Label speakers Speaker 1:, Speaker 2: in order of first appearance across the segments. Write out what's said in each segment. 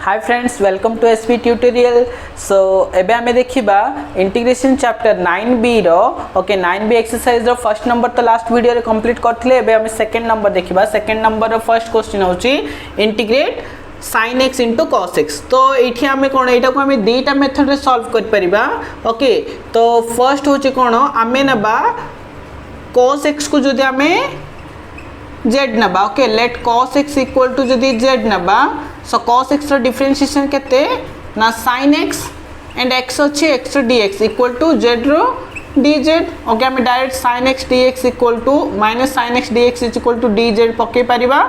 Speaker 1: Hi friends welcome to SP tutorial. So एबे आमे देखिबा इंटीग्रेशन चैप्टर 9b रो ओके 9b एक्सरसाइज रो फर्स्ट नंबर तो लास्ट वीडियो रे कंप्लीट करथिले। एबे आमे सेकंड नंबर देखिबा। सेकंड नंबर रो फर्स्ट क्वेश्चन होची integrate sin x into cos x। तो एठी आमे कोन एटा को आमे दुईटा मेथड रे सॉल्व कर परिबा। ओके तो फर्स्ट होची कोन आमे नबा cos x को जदि आमे z नबा। Okay let cos x equal to जदि z नबा सो cos x रो डिफरेंशिएशन केते ना sin x एंड x अछि x dx equal to z रो dz। ओके हम direct sin x dx equal to minus sin x dx is equal to dz पके परिबा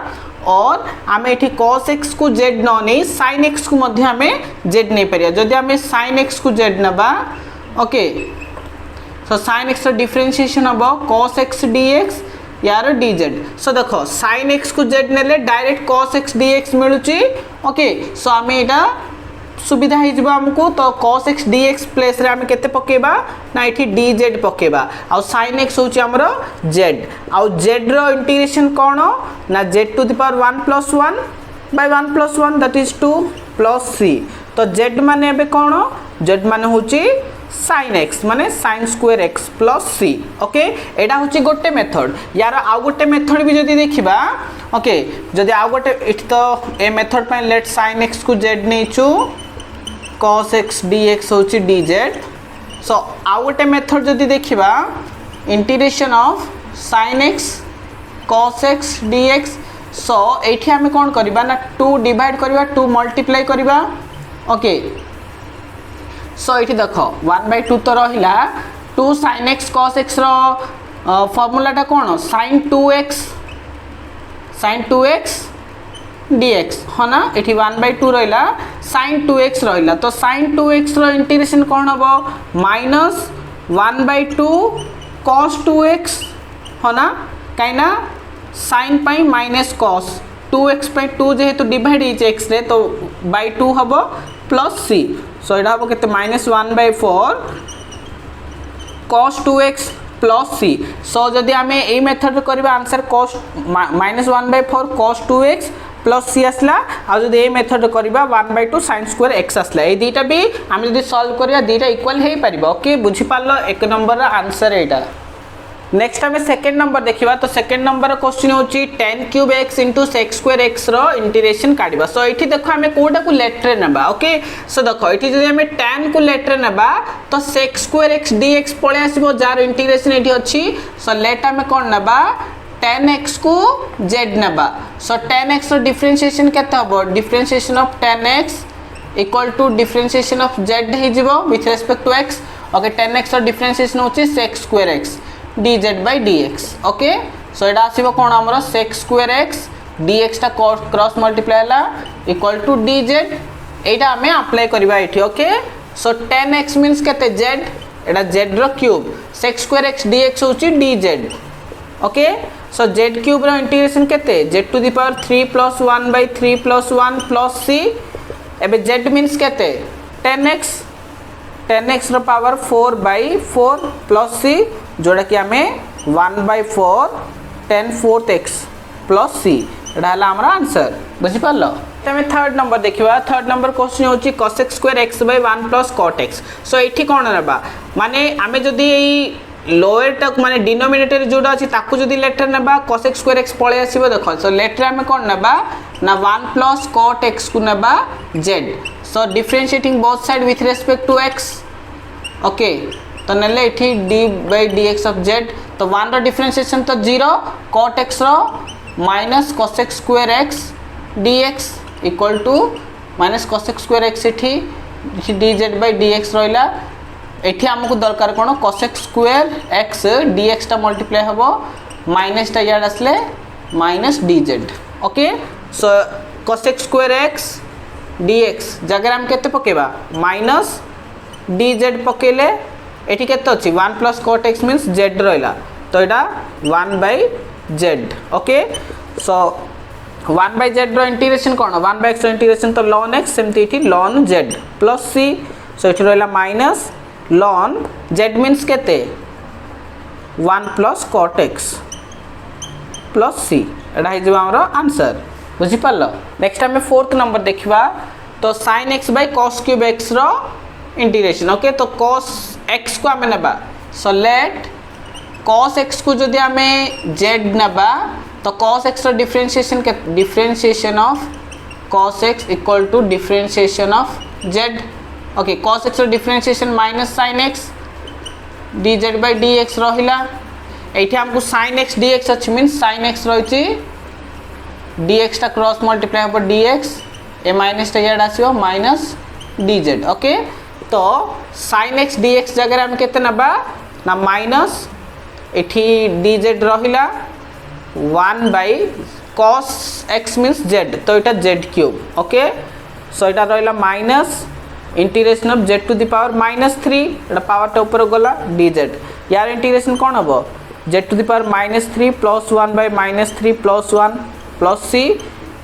Speaker 1: और आमे एठी cos x को z न नै sin x को मध्ये आमे z नै परिया। जदि आमे sin x को z नबा ओके सो sin x रो डिफरेंशिएशन हबो cos x dx यार dz। सो देखो sin x को z नेले डायरेक्ट cos x dx मिलुची। ओके सो आमे एटा सुविधा हे जबा हमको तो cos x dx प्लेस रे आमे केते पकेबा ना एठी dz पकेबा आ sin x होची हमरो z आ z रो इंटीग्रेशन कोन ना z to the power 1 + 1 by 1 + 1 that is 2 + c। तो z माने एबे कोन z माने होची sin x माने sin square x plus c। Okay एडा होची गोटे मेथड। यार आ गोटे मेथड भी जदी देखिबा ओके जदी आ गोटे इट तो ए मेथड पे लेट sin x को z Nechu cos x dx होची dz। सो आ गोटे मेथड जदी देखिबा integration of sin x cos x dx। सो एठी हमें कोन करबा ना 2 डिवाइड करबा 2 मल्टीप्लाई करबा। ओके सो ये देख 1/2 तो रहा 2 sin x cos x रो फॉर्मूलाटा कौन sin 2x dx है ना। ये 1/2 रहा sin 2x रहा तो sin 2x रो इंटीग्रेशन कौन हम माइनस 1/2 cos 2x है ना कहीं sin pi minus cos 2x पाई 2 जेहेतु डिवाइड x रे तो by 2 हम प्लस c। सो एटा हम केते -1/4 cos 2x plus c। सो जदि आमे ए मेथड करबा answer cos -1/4 cos 2x plus c आसला आ जदि ए मेथड करबा 1/2 sin स्क्वायर x आसला। ए दीटा भी हम जदि सॉल्व करबा दीटा इक्वल हे परिबा। ओके बुझी पालो एक नंबर रा आंसर एटा। नेक्स्ट हमें सेकंड नंबर देखिबा। तो सेकंड नंबर क्वेश्चन होची tan cube x into sec square x रो इंटीग्रेशन काढिबा। सो एठी देखो हमें कोडा को लेटर नबा। ओके सो देखो एठी जदि हमें tan को लेटर नबा तो sec square x dx पळे आसीबो जार इंटीग्रेशन एठी अछि। सो लेट हमें कोन नबा tan x को z नबा। सो tan x रो डिफरेंशिएशन केते हबो differentiation of tan x equal to differentiation of z हे जिवो with respect to x। Okay tan x रो डिफरेंशिएशन होची sec square x dz by dx। Okay so एटा आसीबो कोन हमरो sec square x dx टा क्रॉस मल्टीप्लाई ला इक्वल टू dz। एटा हमें अप्लाई करबा एठी। Okay so tan x means केते z एटा z रो cube sec square x dx होची dz। Okay so z cube रो इंटीग्रेशन केते z to the power 3 + 1/3 + 1 plus c। एबे z मींस केते tan x रो पावर 4/4 plus c जोड़ा कि हमें 1/4 tan 4th x plus c एटा हला हमरा आंसर बुझि पालो। तमे थर्ड नंबर देखिबा। थर्ड नंबर क्वेश्चन होची cos x square x by 1 plus cot x। सो एठी कोन रहबा माने हमें जदी एई लोअर तक माने डिनोमिनेटर जोडा अछि ताकू जदी लेटर नबा cos x square x पळे आसीबो देखो। सो लेटर हमें कोन नबा ना 1 plus cot x को नबा z। So differentiating both side with respect to x। Okay तो नेले एठी d by dx ऑफ z तो 1 रो डिफरेंशिएशन तो 0 cot x रो minus cos x square x dx equal to minus cos x square x एठी dz by dx रहला। एठी हमकु दरकार कोन cos x square x dx टा मल्टीप्लाई हबो माइनस टा याड असले माइनस dz। ओके सो cos x square x dx जगर हम केते पकेबा माइनस dz पकेले एठी केते अछि 1 plus cot x means z रहला तो एटा 1/z। ओके सो 1/z रो इंटीग्रेशन कोन 1/x रो इंटीग्रेशन तो ln x सेमति एठी ln z plus c। सो एठी रहला माइनस ln z मींस केते 1 plus cot x plus c एटा हे जबा हमरो आंसर बुझी पालो। नेक्स्ट हमें फोर्थ नंबर देखिबा। तो sin x by cos cube x रो इंटीग्रेशन ओके तो cos x को आमे नबा सो लेट cos x को जदि आमे z नबा तो cos x रो डिफरेंशिएशन के differentiation of cos x equal to differentiation of z okay cos x रो differentiation minus sin x dz by dx रहिला एठी हमको sin x dx अछि मींस sin x रहिछि dx टा क्रॉस मल्टीप्लाई हो dx ए माइनस टा याड आसीओ माइनस dz ओके तो sin x dx जगह हम केते नबा ना माइनस एठी dz रहिला 1 by cos x means z तो एटा z क्यूब ओके सो एटा रहिला minus integration of z to the power -3 एटा पावर टा ऊपर गला dz यार इंटीग्रेशन कोन हबो z to the power -3 plus 1 by -3 plus 1 plus c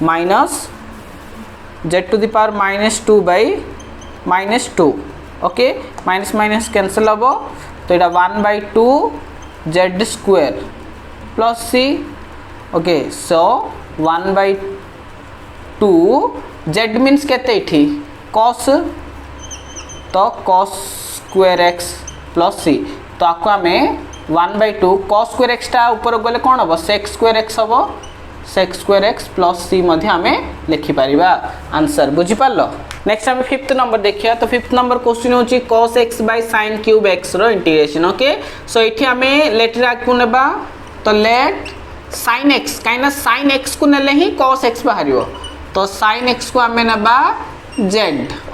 Speaker 1: minus z to the power -2 by -2 okay minus minus cancel हबो तो एटा 1 by 2 z square plus c okay so 1 by 2 z means केते इठी cos तो cos square x plus c तो आपको हमें 1 by 2 cos square x टा ऊपर गले कोन हबो sec स्क्वायर x हबो sec square x plus c मध्ये हमें लिखि परिबा आंसर बुझि पालो नेक्स्ट हम 5th नंबर देखिया तो 5th नंबर क्वेश्चन होची cos x by sin cube x रो इंटीग्रेशन ओके सो एठी हमें लेट राखु नेबा तो लेट sin x काइना sin x को नेले ही cos x बाहरियो तो sin x को हमें नेबा z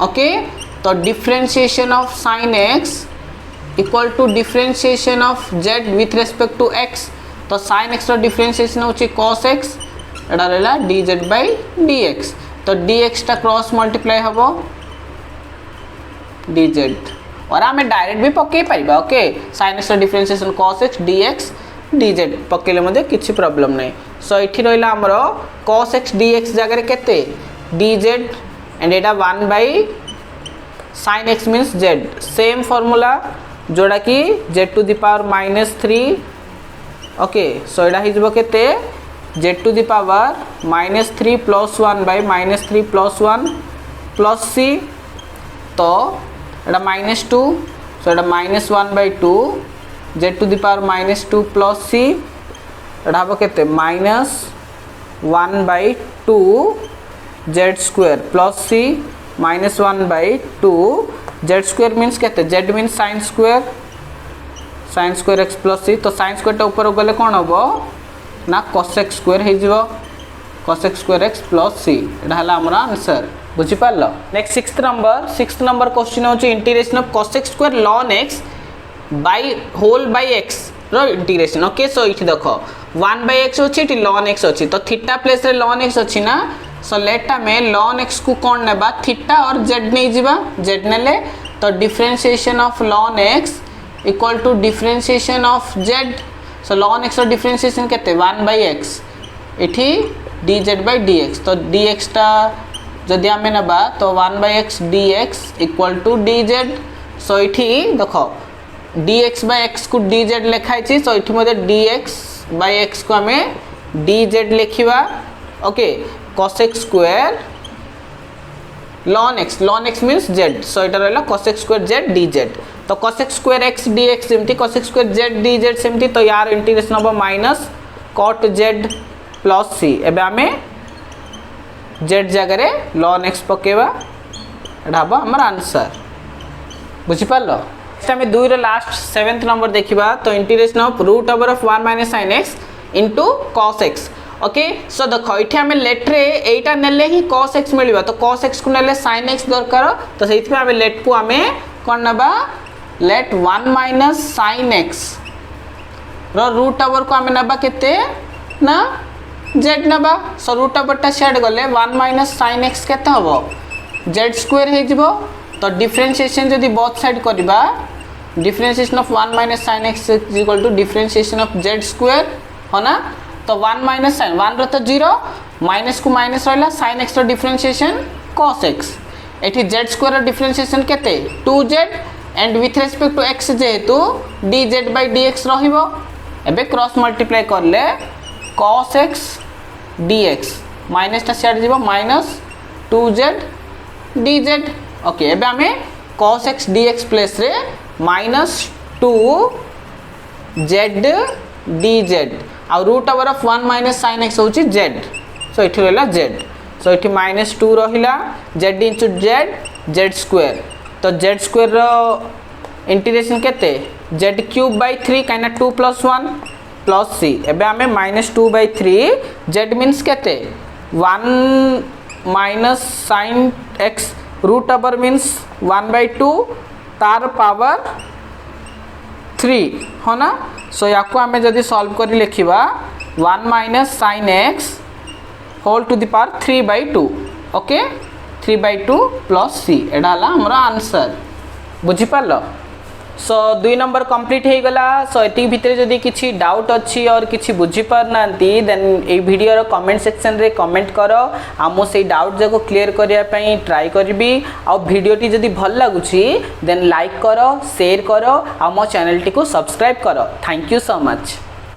Speaker 1: ओके तो differentiation of sin x equal to differentiation of z with respect to x तो sin x रो डिफरेंशिएशन होची cos x एडा रहला dz by dx तो dx टा क्रॉस मल्टीप्लाई हबो dz और हमें डायरेक्ट भी पके परिबा ओके sin x रो differentiation cos x dx dz पकेले मध्ये किछि प्रॉब्लम नै सो एठी रहला हमरो cos x dx जगह केते dz and Etah 1 by sin x means z same formula जोड़ा कि z to the power -3 okay so एटा हि जबो केते z to the power -3 plus 1 by -3 plus 1 plus c तो एटा -2 सो एटा -1 by 2 z to the power -2 plus c एटा हबो केते -1 by 2 z square plus c -1 by 2 z square means केते z means sin square x plus c तो sin square टा ऊपर गले कोन हबो ना cos x स्क्वायर हे जिवो cos x square x plus c एटा हला हमरा आंसर बुझि पालो नेक्स्ट 6th नंबर क्वेश्चन होची integration of cos x square ln x by whole by x रो इंटीग्रेशन ओके सो इठी देखो 1 by x होची इठी ln x होची तो थीटा प्लेस रे ln x होची ना सो लेटा में ln x को कोन नेबा थीटा और z नै जिबा z नेले तो differentiation of ln x equal to differentiation of z so ln x रो डिफरेंशिएशन केते 1 by x इठी dz by dx तो dx टा जदि हमें नेबा तो 1 by x dx equal to dz so इठी देखो dx by x को dz लिखाइ छी सो इठी मध्ये dx by x को हमें dz लिखिबा okay cos x square ln x means z so एटा रहला cos x square z dz तो cos x square x dx सेमती cos x square z dz सेमती तो यार इंटीग्रेशन हबो minus cot z plus c एबे हमें z जगह रे ln x पकेबा एटा हबो हमर आंसर बुझि पालो नेक्स्ट हमें 2 रो लास्ट 7th नंबर देखिबा तो integration of root over of 1 - sin x into cos x okay so देखो इठी हमें लेट रे एटा नेले ही cos x मिलबा तो cos x को नेले sin x दरकार तो सेति पे हमें लेट को हमें कोन नबा लेट 1 - sin x रो रूट ओवर को हमें नबा केते ना z नबा सो रूट ओवर टा शेड गले 1 - sin x केते हबो z स्क्वायर हे जिवो तो डिफरेंशिएशन जदी बोथ साइड करबा differentiation of 1 - sin x equal to differentiation of z square हो ना तो 1 - sin 1 रो तो 0 माइनस को माइनस रहला sin x रो डिफरेंशिएशन cos x एठी z स्क्वायर रो डिफरेंशिएशन केते 2z and with respect to x जेहेतु dz by dx रहिबो एबे क्रॉस मल्टीप्लाई करले cos x dx माइनस टा सेड जीवो माइनस 2z dz ओके एबे आमे cos x dx प्लेस रे -2 z dz आ root over of 1 minus sin x होची z सो इठी रहला z सो इठी -2 रहिला z इनटू z स्क्वायर तो z स्क्वायर रो इंटीग्रेशन केते z क्यूब बाय 3 काइना 2 + 1 प्लस c एबे आमे -2/3 z मींस केते 1 minus sin x root over means 1/2 तार पावर 3 हो ना सो याको आमे जदी सॉल्व करी लेखिबा 1 minus sin x whole to the power 3/2 okay 3/2 plus c एडा हला हमरा आंसर बुझी पालो सो 2 नंबर कंप्लीट हो गला सो एति भितर जदी किछि डाउट अछि और किछि बुझी पार नांती देन ए वीडियो रो कमेंट सेक्शन रे कमेंट करो आ मो से डाउट जको क्लियर करिया पई ट्राई करबी आ वीडियो टी जदी भल लागुछि देन लाइक करो शेयर करो आ मो चैनल टी को सब्सक्राइब करो थैंक यू सो मच।